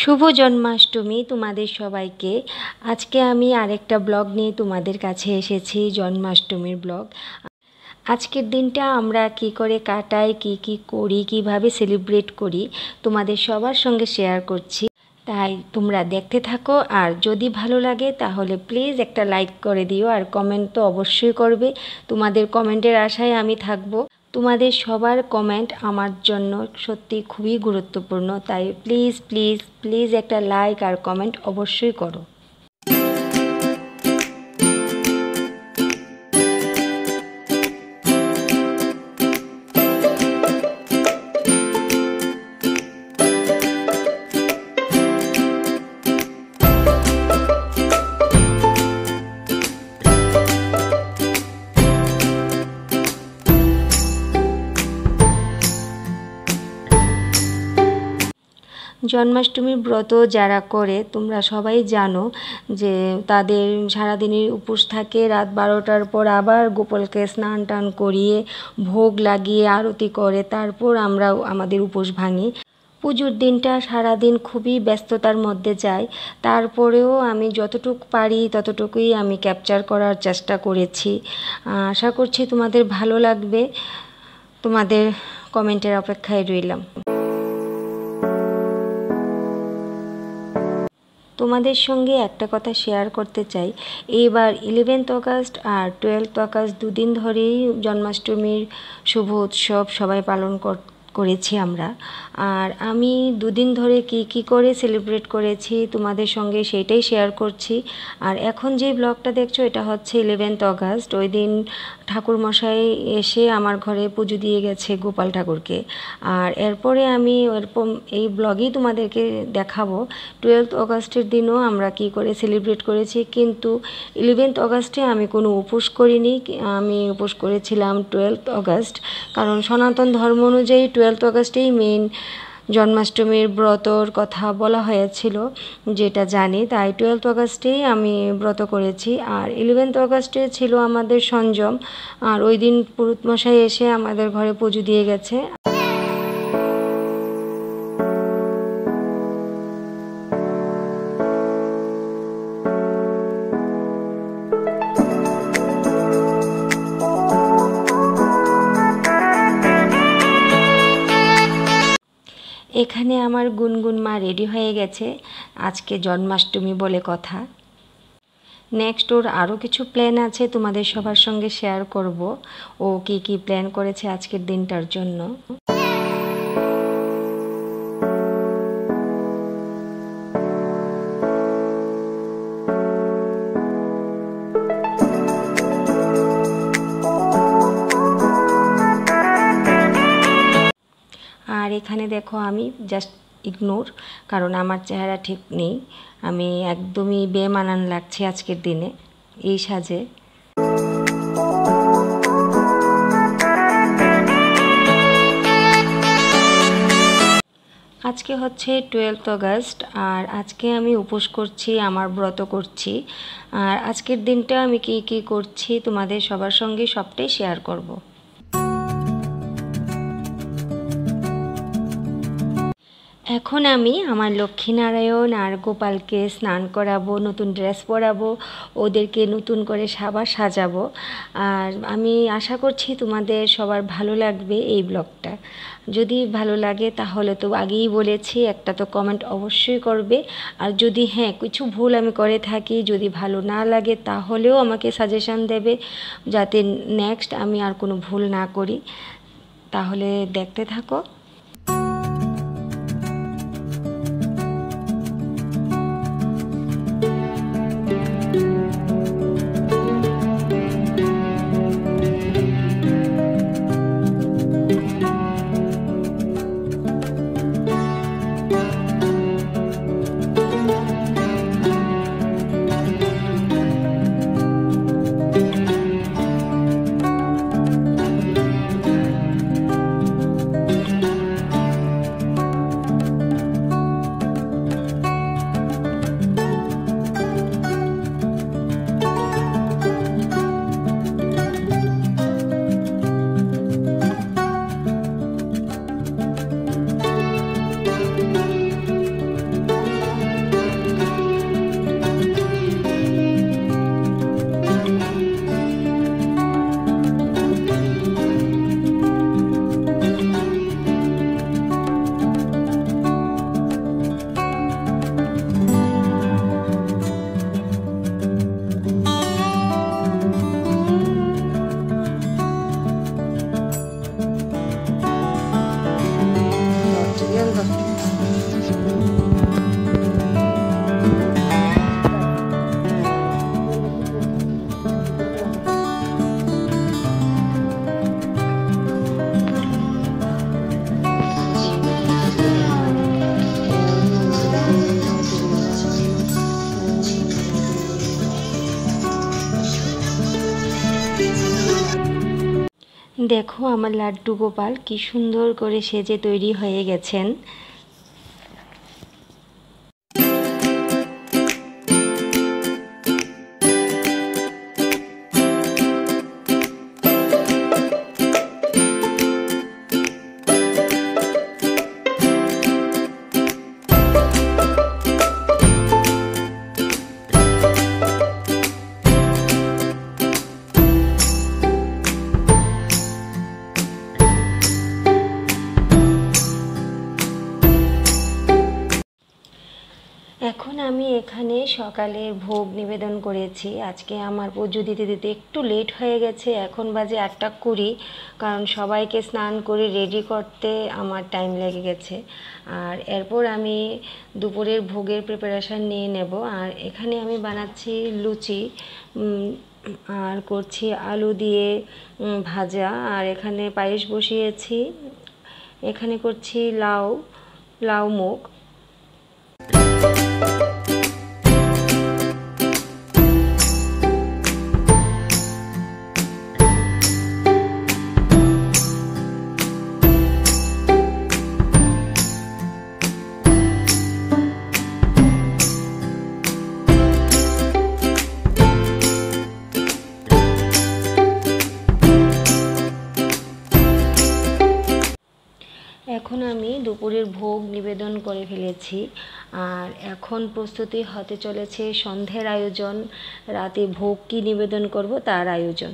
শুভ জন্মাষ্টমী তোমাদের সবাইকে। আজকে আমি আরেকটা ব্লগ নিয়ে তোমাদের কাছে এসেছি, জন্মাষ্টমীর ব্লগ। আজকের দিনটা আমরা কি করে কাটাই, কি করি, কিভাবে সেলিব্রেট করি তোমাদের সবার সঙ্গে শেয়ার করছি। তাই তোমরা দেখতে থাকো, আর যদি ভালো লাগে তাহলে প্লিজ একটা লাইক করে দিও, আর কমেন্ট তো অবশ্যই করবে। তোমাদের কমেন্টের আশায় আমি থাকবো। তোমাদের সবার কমেন্ট আমার জন্য সত্যি খুবই গুরুত্বপূর্ণ, তাই প্লিজ প্লিজ প্লিজ একটা লাইক আর কমেন্ট অবশ্যই করো। জন্মাষ্টমীর ব্রত যারা করে তোমরা সবাই জানো যে তাদের সারাদিনের উপোস থাকে। রাত 12টার পর আবার গোপালকে স্নান টান করিয়ে ভোগ লাগিয়ে আরতি করে, তারপর আমরা আমাদের উপোস ভাঙি। পুজোর দিনটা সারাদিন খুবই ব্যস্ততার মধ্যে যায়, তারপরেও আমি যতটুকু পারি ততটুকুই আমি ক্যাপচার করার চেষ্টা করেছি। আশা করছি তোমাদের ভালো লাগবে। তোমাদের কমেন্টের অপেক্ষায় রইলাম। তোমাদের সঙ্গে একটা কথা শেয়ার করতে চাই। এবার 11th অগাস্ট আর 12th অগাস্ট দুদিন ধরেই জন্মাষ্টমীর শুভ উৎসব সবাই পালন করেছি আমরা। আর আমি দুদিন ধরে কি করে সেলিব্রেট করেছি তোমাদের সঙ্গে সেইটাই শেয়ার করছি। আর এখন যে ব্লগটা দেখছো এটা হচ্ছে 11th অগাস্ট। ওই দিন ঠাকুরমশাই এসে আমার ঘরে পুজো দিয়ে গেছে গোপাল ঠাকুরকে। আর এরপরে আমি এরকম এই ব্লগেই তোমাদেরকে দেখাবো 12th অগাস্টের দিনও আমরা কি করে সেলিব্রেট করেছি। কিন্তু 11th অগাস্টে আমি কোনো উপোস করিনি, আমি উপোস করেছিলাম 12th অগাস্ট, কারণ সনাতন ধর্ম অনুযায়ী 12th অগাস্টেই মেইন জন্মাষ্টমীর ব্রতর কথা বলা হয়েছিল, যেটা জানি। তাই 12th অগাস্টেই আমি ব্রত করেছি। আর 11th অগাস্টে ছিল আমাদের সংযম, আর ওই দিন পুরোহিতমশাই এসে আমাদের ঘরে পুজো দিয়ে গেছে। এখানে আমার গুনগুন মা রেডি হয়ে গেছে, আজকে জন্মাষ্টমী বলে কথা। নেক্সট ওর আরও কিছু প্ল্যান আছে, তোমাদের সবার সঙ্গে শেয়ার করব ও কি প্ল্যান করেছে আজকের দিনটার জন্য। আর এখানে দেখো আমি জাস্ট ইগনোর, কারণ আমার চেহারা ঠিক নেই, আমি একদমই বেমানান লাগছে আজকের দিনে এই সাজে। আজকে হচ্ছে 12th অগাস্ট, আর আজকে আমি উপোস করছি, আমার ব্রত করছি। আর আজকের দিনটা আমি কি করছি তোমাদের সবার সঙ্গে সবটাই শেয়ার করব। এখন আমি আমার লক্ষ্মীনারায়ণ আর গোপালকে স্নান করাবো, নতুন ড্রেস পরাবো, ওদেরকে নতুন করে সাজাবো। আর আমি আশা করছি তোমাদের সবার ভালো লাগবে এই ব্লগটা। যদি ভালো লাগে তাহলে তো আগেই বলেছি একটা তো কমেন্ট অবশ্যই করবে। আর যদি কিছু ভুল আমি করে থাকি, যদি ভালো না লাগে তাহলেও আমাকে সাজেশন দেবে, যাতে নেক্সট আমি আর কোনো ভুল না করি। তাহলে দেখতে থাকো। দেখো আমার লাড্ডু গোপাল কি সুন্দর করে সেজে তৈরি হয়ে গেছেন। এখন আমি এখানে সকালের ভোগ নিবেদন করেছি। আজকে আমার পুজো দিতে দিতে একটু লেট হয়ে গেছে, এখন বাজে 8:20, কারণ সবাইকে স্নান করে রেডি করতে আমার টাইম লেগে গেছে। আর এরপর আমি দুপুরের ভোগের প্রিপারেশান নিয়ে নেব। আর এখানে আমি বানাচ্ছি লুচি, আর করছি আলু দিয়ে ভাজা। আর এখানে পায়েস বসিয়েছি, এখানে করছি লাউ মুগ। এখন আমি দুপুরের ভোগ নিবেদন করে ফেলেছি। আর এখন প্রস্তুতি হতে চলেছে সন্ধ্যের আয়োজন, রাতে ভোগ কি নিবেদন করব তার আয়োজন।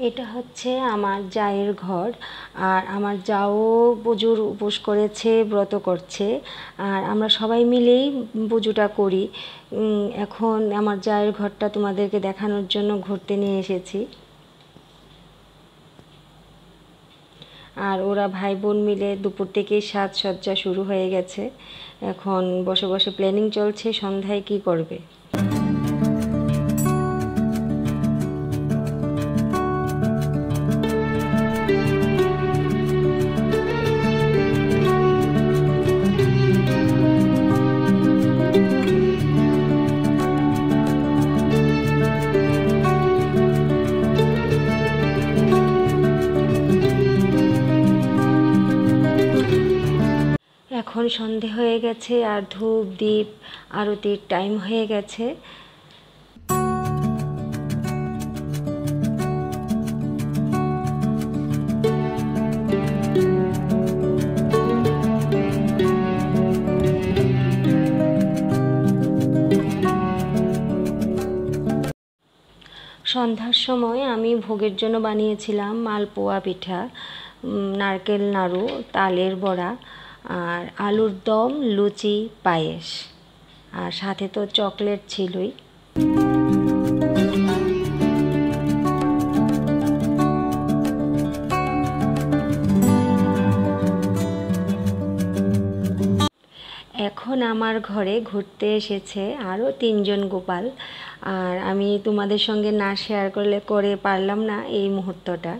এটা হচ্ছে আমার জায়ের ঘর। আর আমার জাও পুজোর উপোস করেছে, ব্রত করছে। আর আমরা সবাই মিলেই পুজোটা করি। এখন আমার জায়ের ঘরটা তোমাদেরকে দেখানোর জন্য ঘুরতে নিয়ে এসেছি। আর ওরা ভাই বোন মিলে দুপুর থেকেই সাজসজ্জা শুরু হয়ে গেছে। এখন বসে বসে প্ল্যানিং চলছে সন্ধ্যায় কি করবে। এখন সন্ধে হয়ে গেছে আর ধূপ দীপ আরতির টাইম হয়ে গেছে। সন্ধ্যার সময় আমি ভোগের জন্য বানিয়েছিলাম মালপোয়া পিঠা, নারকেল নাড়ু, তালের বড়া, আর আলুর দম, লুচি, পায়েস। আর সাথে তো চকলেট ছিলই। এখন আমার ঘরে ঘুরতে এসেছে আরও 3জন গোপাল। আর আমি তোমাদের সঙ্গে না শেয়ার করে পারলাম না এই মুহূর্তটা।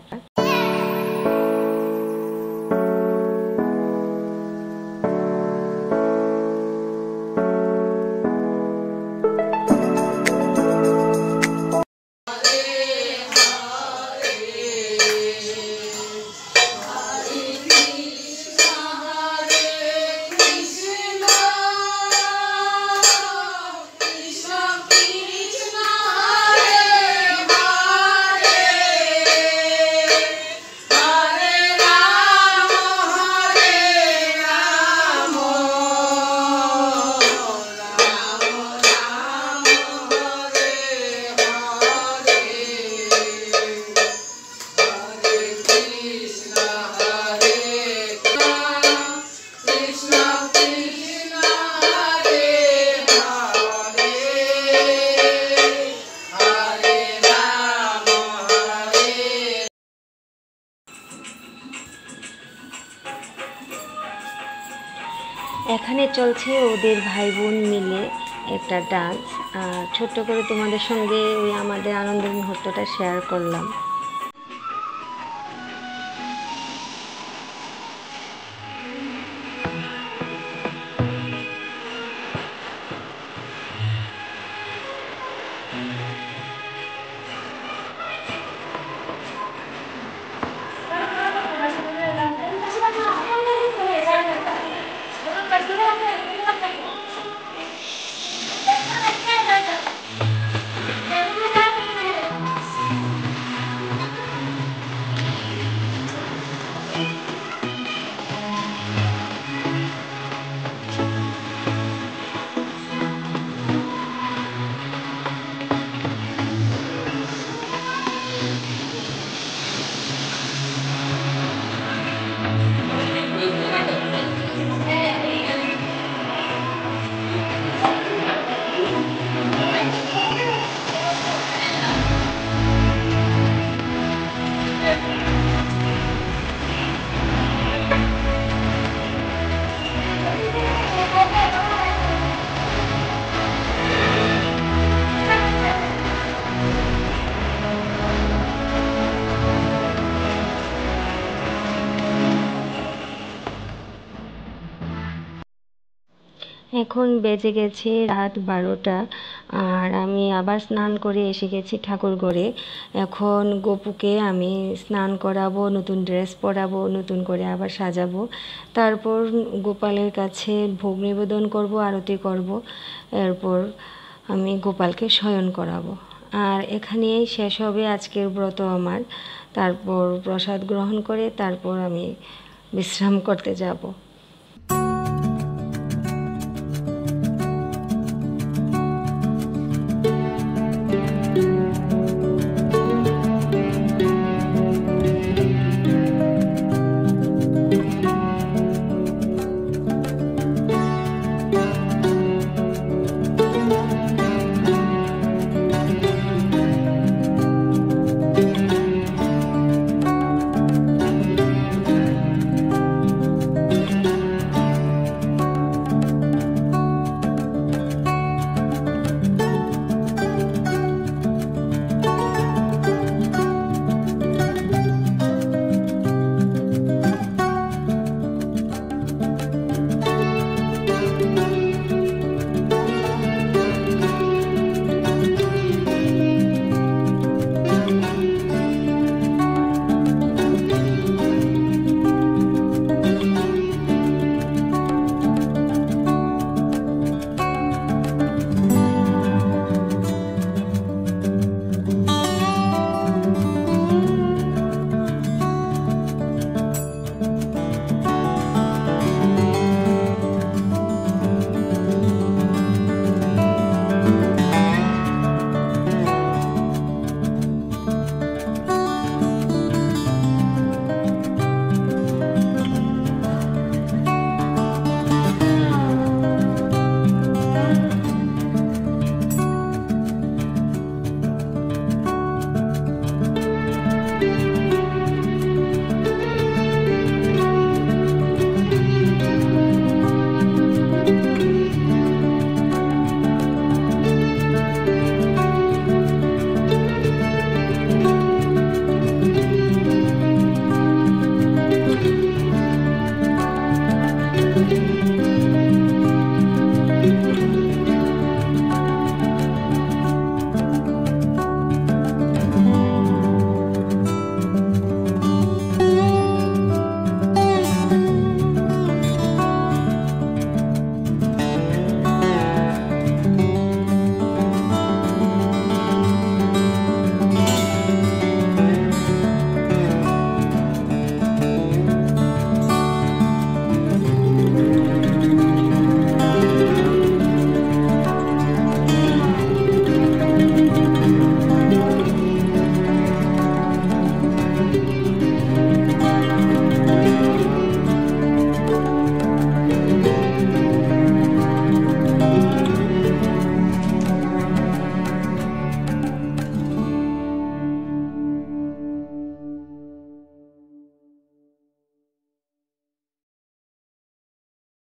এখানে চলছে ওদের ভাই বোন মিলে একটা ডান্স। ছোট্ট করে তোমাদের সঙ্গে ওই আমাদের আনন্দের মুহূর্তটা শেয়ার করলাম। এখন বেজে গেছে রাত 12টা, আর আমি আবার স্নান করে এসে গেছি ঠাকুরঘরে। এখন গপুকে আমি স্নান করাবো, নতুন ড্রেস পরাবো, নতুন করে আবার সাজাবো। তারপর গোপালের কাছে ভোগ নিবেদন করব, আরতি করব। এরপর আমি গোপালকে শয়ন করাবো। আর এখানেই শেষ হবে আজকের ব্রত আমার। তারপর প্রসাদ গ্রহণ করে তারপর আমি বিশ্রাম করতে যাব।